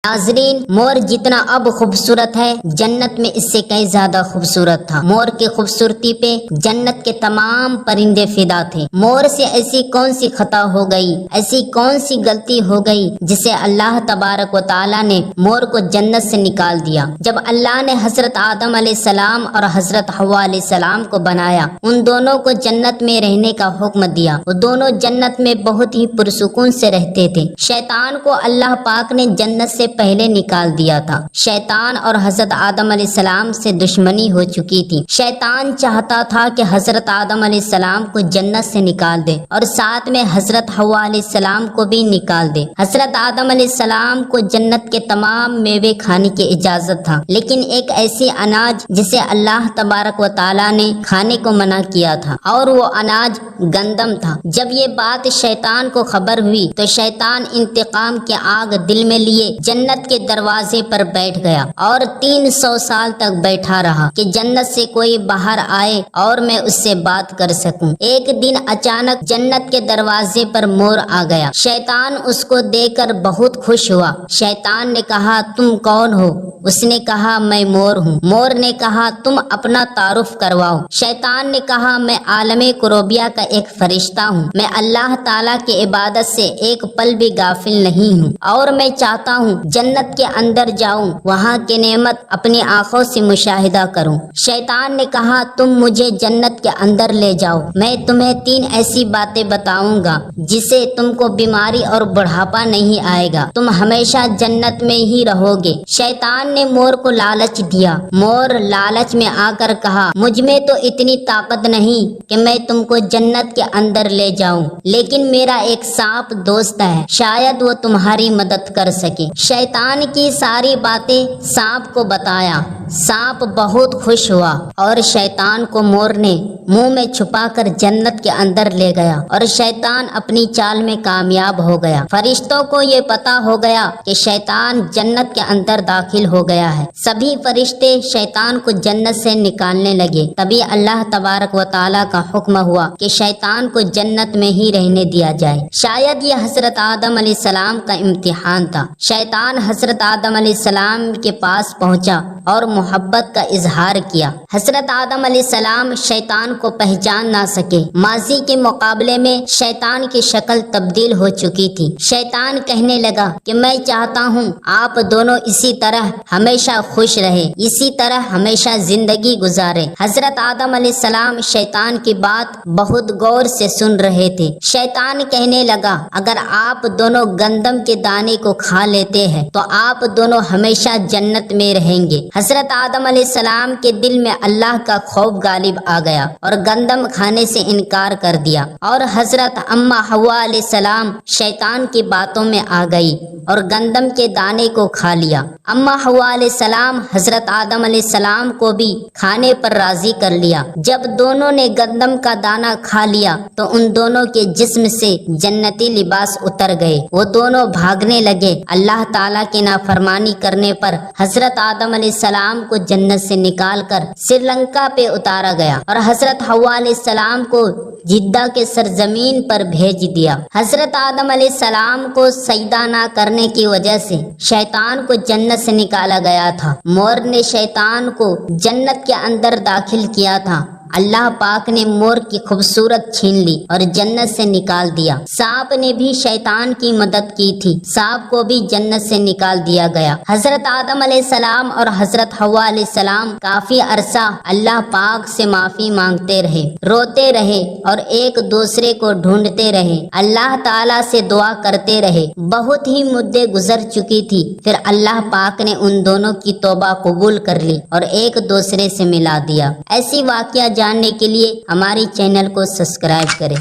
नाज़रीन, मोर जितना अब खूबसूरत है, जन्नत में इससे कई ज्यादा खूबसूरत था। मोर की खूबसूरती पे जन्नत के तमाम परिंदे फिदा थे। मोर से ऐसी कौन सी खता हो गई, ऐसी कौन सी गलती हो गई जिसे अल्लाह तबारक व तआला ने मोर को जन्नत से निकाल दिया। जब अल्लाह ने हजरत आदम अलैहिस्सलाम और हजरत हव्वा अलैहिस्सलाम को बनाया, उन दोनों को जन्नत में रहने का हुक्म दिया। वो दोनों जन्नत में बहुत ही पुरसुकून से रहते थे। शैतान को अल्लाह पाक ने जन्नत से पहले निकाल दिया था। शैतान और हजरत आदम अलैहिस्सलाम से दुश्मनी हो चुकी थी। शैतान चाहता था कि हजरत आदम अलैहिस्सलाम को जन्नत से निकाल दे और साथ में हजरत हव्वा अलैहिस्सलाम को भी निकाल दे। हजरत आदम अलैहिस्सलाम को जन्नत के तमाम मेवे खाने की इजाजत था, लेकिन एक ऐसी अनाज जिसे अल्लाह तबारक व तआला ने खाने को मना किया था, और वो अनाज गंदम था। जब ये बात शैतान को खबर हुई तो शैतान इंतकाम की आग दिल में लिए जन्नत के दरवाजे पर बैठ गया और 300 साल तक बैठा रहा कि जन्नत से कोई बाहर आए और मैं उससे बात कर सकूं। एक दिन अचानक जन्नत के दरवाजे पर मोर आ गया। शैतान उसको देखकर बहुत खुश हुआ। शैतान ने कहा, तुम कौन हो? उसने कहा, मैं मोर हूँ। मोर ने कहा, तुम अपना तारुफ करवाओ। शैतान ने कहा, मैं आलमे कुरोबिया का एक फरिश्ता हूँ। मैं अल्लाह ताला की इबादत से एक पल भी गाफिल नहीं हूँ और मैं चाहता हूँ जन्नत के अंदर जाऊं, वहाँ की नेमत अपनी आंखों से मुशाहिदा करूं। शैतान ने कहा, तुम मुझे जन्नत के अंदर ले जाओ, मैं तुम्हें 3 ऐसी बातें बताऊंगा जिसे तुमको बीमारी और बुढ़ापा नहीं आएगा, तुम हमेशा जन्नत में ही रहोगे। शैतान ने मोर को लालच दिया। मोर लालच में आकर कहा, मुझ में तो इतनी ताकत नहीं कि मैं तुमको जन्नत के अंदर ले जाऊं, लेकिन मेरा एक सांप दोस्त है, शायद वो तुम्हारी मदद कर सके। शैतान की सारी बातें सांप को बताया। सांप बहुत खुश हुआ और शैतान को मोर ने मुंह में छुपाकर जन्नत के अंदर ले गया और शैतान अपनी चाल में कामयाब हो गया। फरिश्तों को ये पता हो गया कि शैतान जन्नत के अंदर दाखिल हो गया है। सभी फरिश्ते शैतान को जन्नत से निकालने लगे। तभी अल्लाह तबारक व तआला का हुक्म हुआ कि शैतान को जन्नत में ही रहने दिया जाए। शायद ये हजरत आदम अलैहिस्सलाम का इम्तिहान था। शैतान हजरत आदम अलैहिस्सलाम के पास पहुंचा और मोहब्बत का इजहार किया। हजरत आदम अलैहिस्सलाम शैतान को पहचान ना सके। माजी के मुकाबले में शैतान की शक्ल तब्दील हो चुकी थी। शैतान कहने लगा कि मैं चाहता हूँ आप दोनों इसी तरह हमेशा खुश रहे, इसी तरह हमेशा जिंदगी गुजारे। हजरत आदम अलैहिस्सलाम शैतान की बात बहुत गौर से सुन रहे थे। शैतान कहने लगा, अगर आप दोनों गंदम के दाने को खा लेते हैं तो आप दोनों हमेशा जन्नत में रहेंगे। हजरत आदम अलैहिस्सलाम के दिल में अल्लाह का खौफ गालिब आ गया और गंदम खाने से इनकार कर दिया और हजरत अम्मा हव्वा अलैहिस्सलाम शैतान की बातों में आ गई और गंदम के दाने को खा लिया। अम्मा हव्वा अलैहिस्सलाम हजरत आदम अलैहिस्सलाम को भी खाने पर राजी कर लिया। जब दोनों ने गंदम का दाना खा लिया तो उन दोनों के जिस्म से जन्नती लिबास उतर गए। वो दोनों भागने लगे। अल्लाह ताला की नाफरमानी करने पर हजरत आदम अलैहिस्सलाम को जन्नत से निकालकर श्रीलंका पे उतारा गया और हजरत हव्वा अलैहिस्सलाम को जिद्दा के सरजमीन पर भेज दिया। हजरत आदम अलैहिस्सलाम को सजदा ना करने की वजह से शैतान को जन्नत से निकाला गया था। मोर ने शैतान को जन्नत के अंदर दाखिल किया था। अल्लाह पाक ने मोर की खूबसूरत छीन ली और जन्नत से निकाल दिया। सांप ने भी शैतान की मदद की थी। सांप को भी जन्नत से निकाल दिया गया। हजरत आदम अलैहिस्सलाम और हजरत हव्वा अलैहिस्सलाम काफी अरसा अल्लाह पाक से माफी मांगते रहे, रोते रहे और एक दूसरे को ढूंढते रहे, अल्लाह ताला से दुआ करते रहे। बहुत ही मुद्दे गुजर चुकी थी, फिर अल्लाह पाक ने उन दोनों की तौबा कबूल कर ली और एक दूसरे से मिला दिया। ऐसी वाकया जानने के लिए हमारी चैनल को सब्सक्राइब करें।